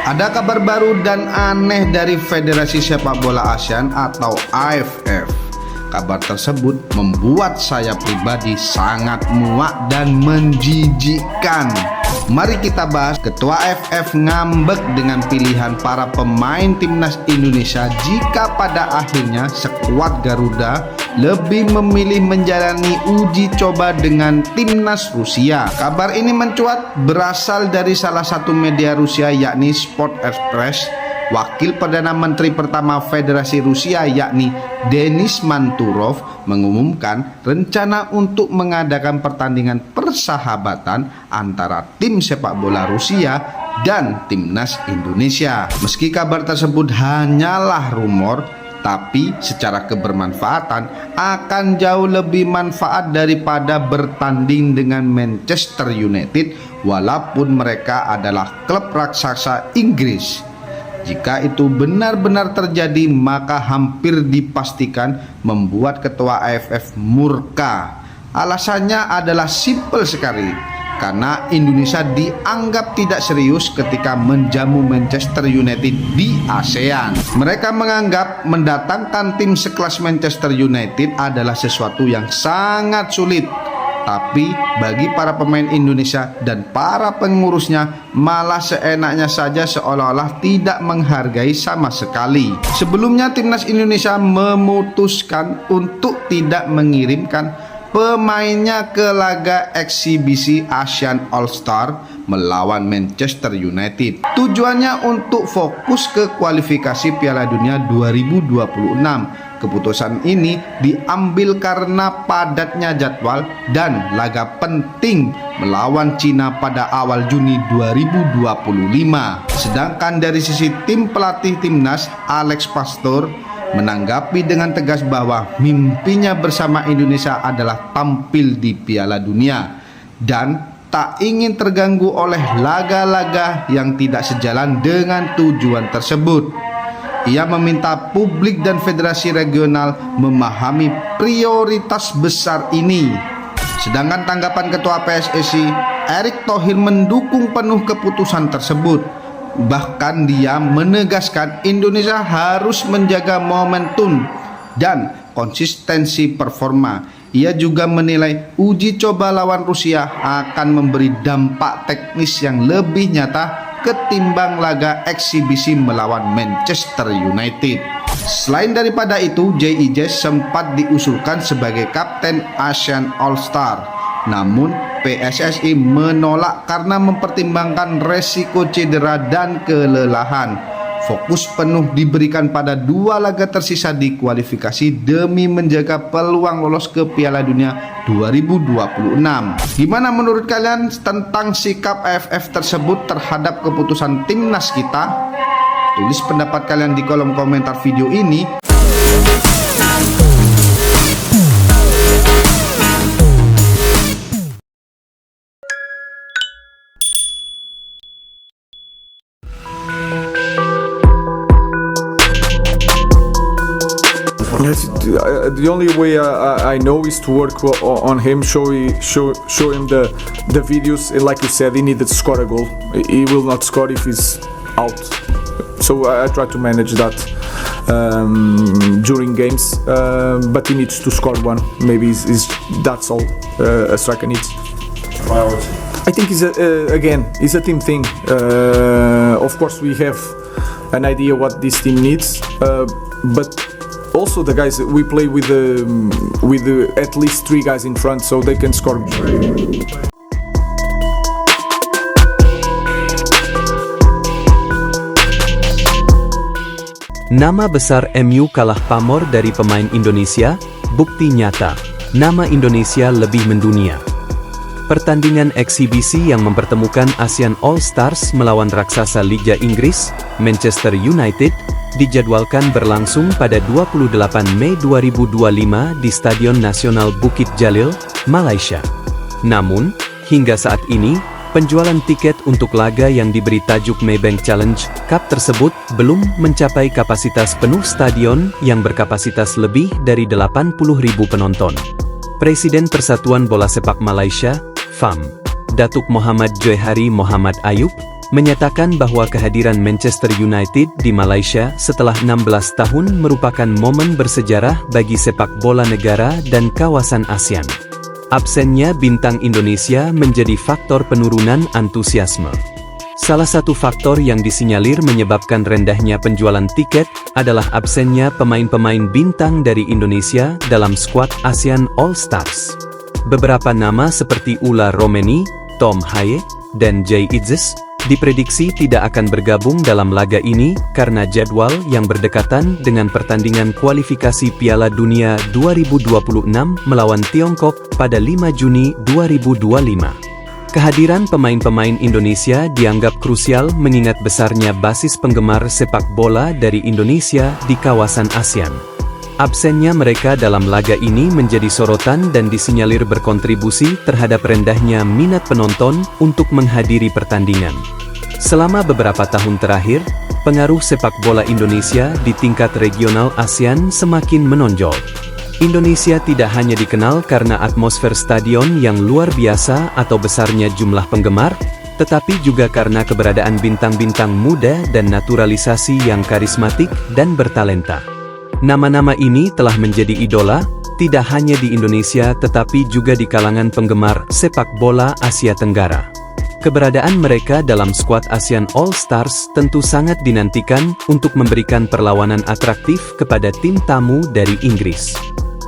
Ada kabar baru dan aneh dari Federasi Sepak Bola ASEAN atau AFF. Kabar tersebut membuat saya pribadi sangat muak dan menjijikkan. Mari kita bahas. Ketua AFF ngambek dengan pilihan para pemain timnas Indonesia jika pada akhirnya skuad Garuda lebih memilih menjalani uji coba dengan timnas Rusia. Kabar ini mencuat berasal dari salah satu media Rusia yakni Sport Express. Wakil Perdana Menteri pertama Federasi Rusia yakni Denis Manturov mengumumkan rencana untuk mengadakan pertandingan persahabatan antara tim sepak bola Rusia dan timnas Indonesia. Meski kabar tersebut hanyalah rumor, tapi secara kebermanfaatan akan jauh lebih manfaat daripada bertanding dengan Manchester United walaupun mereka adalah klub raksasa Inggris. Jika itu benar-benar terjadi, maka hampir dipastikan membuat Ketua AFF murka. Alasannya adalah simpel sekali, karena Indonesia dianggap tidak serius ketika menjamu Manchester United di ASEAN. Mereka menganggap mendatangkan tim sekelas Manchester United adalah sesuatu yang sangat sulit. Tapi bagi para pemain Indonesia dan para pengurusnya malah seenaknya saja, seolah-olah tidak menghargai sama sekali. Sebelumnya timnas Indonesia memutuskan untuk tidak mengirimkan pemainnya ke laga eksibisi ASEAN All-Star melawan Manchester United. Tujuannya untuk fokus ke kualifikasi Piala Dunia 2026. Keputusan ini diambil karena padatnya jadwal dan laga penting melawan Cina pada awal Juni 2025. Sedangkan dari sisi tim pelatih timnas, Alex Pastor menanggapi dengan tegas bahwa mimpinya bersama Indonesia adalah tampil di Piala Dunia dan tak ingin terganggu oleh laga-laga yang tidak sejalan dengan tujuan tersebut. Ia meminta publik dan federasi regional memahami prioritas besar ini. Sedangkan tanggapan Ketua PSSI, Erick Thohir, mendukung penuh keputusan tersebut. Bahkan dia menegaskan Indonesia harus menjaga momentum dan konsistensi performa. Ia juga menilai uji coba lawan Rusia akan memberi dampak teknis yang lebih nyata ketimbang laga eksibisi melawan Manchester United. Selain daripada itu, JIJ sempat diusulkan sebagai kapten ASEAN All-Star. Namun PSSI menolak karena mempertimbangkan resiko cedera dan kelelahan. Fokus penuh diberikan pada dua laga tersisa di kualifikasi demi menjaga peluang lolos ke Piala Dunia 2026. Gimana menurut kalian tentang sikap AFF tersebut terhadap keputusan timnas kita? Tulis pendapat kalian di kolom komentar video ini. Yes, the only way I know is to work on him, show him the videos. Like you said, he needed to score a goal. He will not score if he's out. So I try to manage that during games, but he needs to score one. Maybe that's all a striker needs. I think it's a team thing. Of course, we have an idea what this team needs, but also the guys we play with at least 3 guys in front, so they can score. Nama besar MU kalah pamor dari pemain Indonesia, bukti nyata, nama Indonesia lebih mendunia. Pertandingan eksibisi yang mempertemukan ASEAN All-Stars melawan raksasa Liga Inggris, Manchester United, dijadwalkan berlangsung pada 28 Mei 2025 di Stadion Nasional Bukit Jalil, Malaysia. Namun, hingga saat ini, penjualan tiket untuk laga yang diberi tajuk Maybank Challenge Cup tersebut belum mencapai kapasitas penuh stadion yang berkapasitas lebih dari 80.000 penonton. Presiden Persatuan Bola Sepak Malaysia, FAM, Datuk Muhammad Joihari Muhammad Ayub, menyatakan bahwa kehadiran Manchester United di Malaysia setelah 16 tahun merupakan momen bersejarah bagi sepak bola negara dan kawasan ASEAN. Absennya bintang Indonesia menjadi faktor penurunan antusiasme. Salah satu faktor yang disinyalir menyebabkan rendahnya penjualan tiket adalah absennya pemain-pemain bintang dari Indonesia dalam skuad ASEAN All Stars. Beberapa nama seperti Ula Romeni, Tom Haye, dan Jay Itzes diprediksi tidak akan bergabung dalam laga ini karena jadwal yang berdekatan dengan pertandingan kualifikasi Piala Dunia 2026 melawan Tiongkok pada 5 Juni 2025. Kehadiran pemain-pemain Indonesia dianggap krusial mengingat besarnya basis penggemar sepak bola dari Indonesia di kawasan ASEAN. Absennya mereka dalam laga ini menjadi sorotan dan disinyalir berkontribusi terhadap rendahnya minat penonton untuk menghadiri pertandingan. Selama beberapa tahun terakhir, pengaruh sepak bola Indonesia di tingkat regional ASEAN semakin menonjol. Indonesia tidak hanya dikenal karena atmosfer stadion yang luar biasa atau besarnya jumlah penggemar, tetapi juga karena keberadaan bintang-bintang muda dan naturalisasi yang karismatik dan bertalenta. Nama-nama ini telah menjadi idola, tidak hanya di Indonesia tetapi juga di kalangan penggemar sepak bola Asia Tenggara. Keberadaan mereka dalam skuad ASEAN All Stars tentu sangat dinantikan untuk memberikan perlawanan atraktif kepada tim tamu dari Inggris.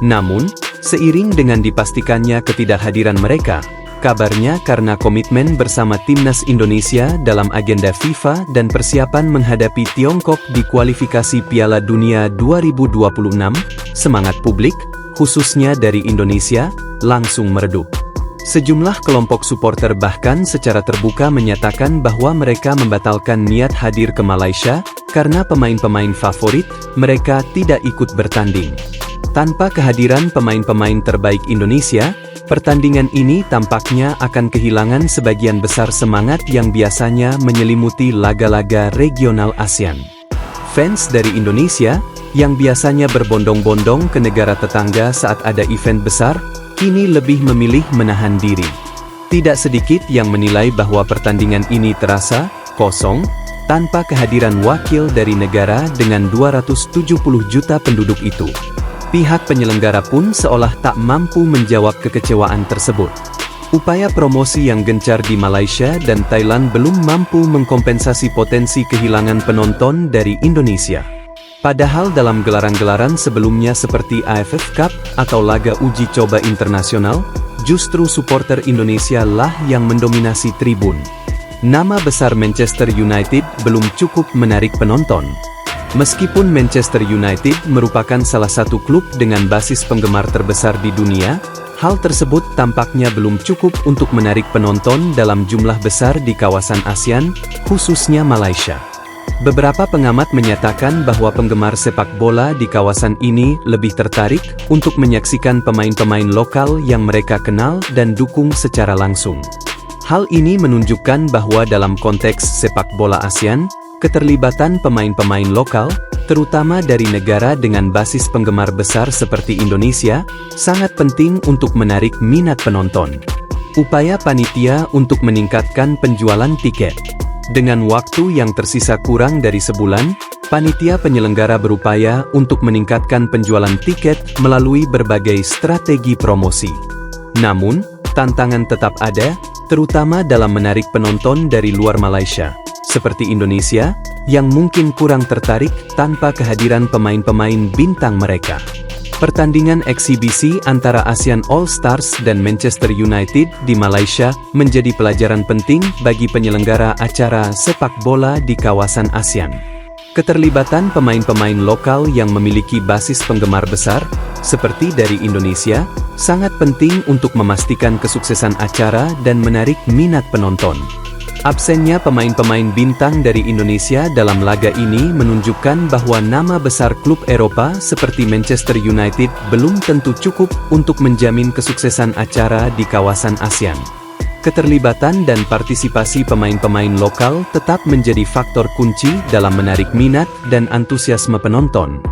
Namun, seiring dengan dipastikannya ketidakhadiran mereka, kabarnya karena komitmen bersama timnas Indonesia dalam agenda FIFA dan persiapan menghadapi Tiongkok di kualifikasi Piala Dunia 2026, semangat publik, khususnya dari Indonesia, langsung meredup. Sejumlah kelompok supporter bahkan secara terbuka menyatakan bahwa mereka membatalkan niat hadir ke Malaysia karena pemain-pemain favorit mereka tidak ikut bertanding. Tanpa kehadiran pemain-pemain terbaik Indonesia, pertandingan ini tampaknya akan kehilangan sebagian besar semangat yang biasanya menyelimuti laga-laga regional ASEAN. Fans dari Indonesia, yang biasanya berbondong-bondong ke negara tetangga saat ada event besar, kini lebih memilih menahan diri. Tidak sedikit yang menilai bahwa pertandingan ini terasa kosong, tanpa kehadiran wakil dari negara dengan 270 juta penduduk itu. Pihak penyelenggara pun seolah tak mampu menjawab kekecewaan tersebut. Upaya promosi yang gencar di Malaysia dan Thailand belum mampu mengkompensasi potensi kehilangan penonton dari Indonesia. Padahal dalam gelaran-gelaran sebelumnya seperti AFF Cup atau laga uji coba internasional, justru supporter Indonesia lah yang mendominasi tribun. Nama besar Manchester United belum cukup menarik penonton. Meskipun Manchester United merupakan salah satu klub dengan basis penggemar terbesar di dunia, hal tersebut tampaknya belum cukup untuk menarik penonton dalam jumlah besar di kawasan ASEAN, khususnya Malaysia. Beberapa pengamat menyatakan bahwa penggemar sepak bola di kawasan ini lebih tertarik untuk menyaksikan pemain-pemain lokal yang mereka kenal dan dukung secara langsung. Hal ini menunjukkan bahwa dalam konteks sepak bola ASEAN, keterlibatan pemain-pemain lokal, terutama dari negara dengan basis penggemar besar seperti Indonesia, sangat penting untuk menarik minat penonton. Upaya panitia untuk meningkatkan penjualan tiket. Dengan waktu yang tersisa kurang dari sebulan, panitia penyelenggara berupaya untuk meningkatkan penjualan tiket melalui berbagai strategi promosi. Namun, tantangan tetap ada, terutama dalam menarik penonton dari luar Malaysia, seperti Indonesia, yang mungkin kurang tertarik tanpa kehadiran pemain-pemain bintang mereka. Pertandingan eksibisi antara ASEAN All Stars dan Manchester United di Malaysia menjadi pelajaran penting bagi penyelenggara acara sepak bola di kawasan ASEAN. Keterlibatan pemain-pemain lokal yang memiliki basis penggemar besar, seperti dari Indonesia, sangat penting untuk memastikan kesuksesan acara dan menarik minat penonton. Absennya pemain-pemain bintang dari Indonesia dalam laga ini menunjukkan bahwa nama besar klub Eropa seperti Manchester United belum tentu cukup untuk menjamin kesuksesan acara di kawasan ASEAN. Keterlibatan dan partisipasi pemain-pemain lokal tetap menjadi faktor kunci dalam menarik minat dan antusiasme penonton.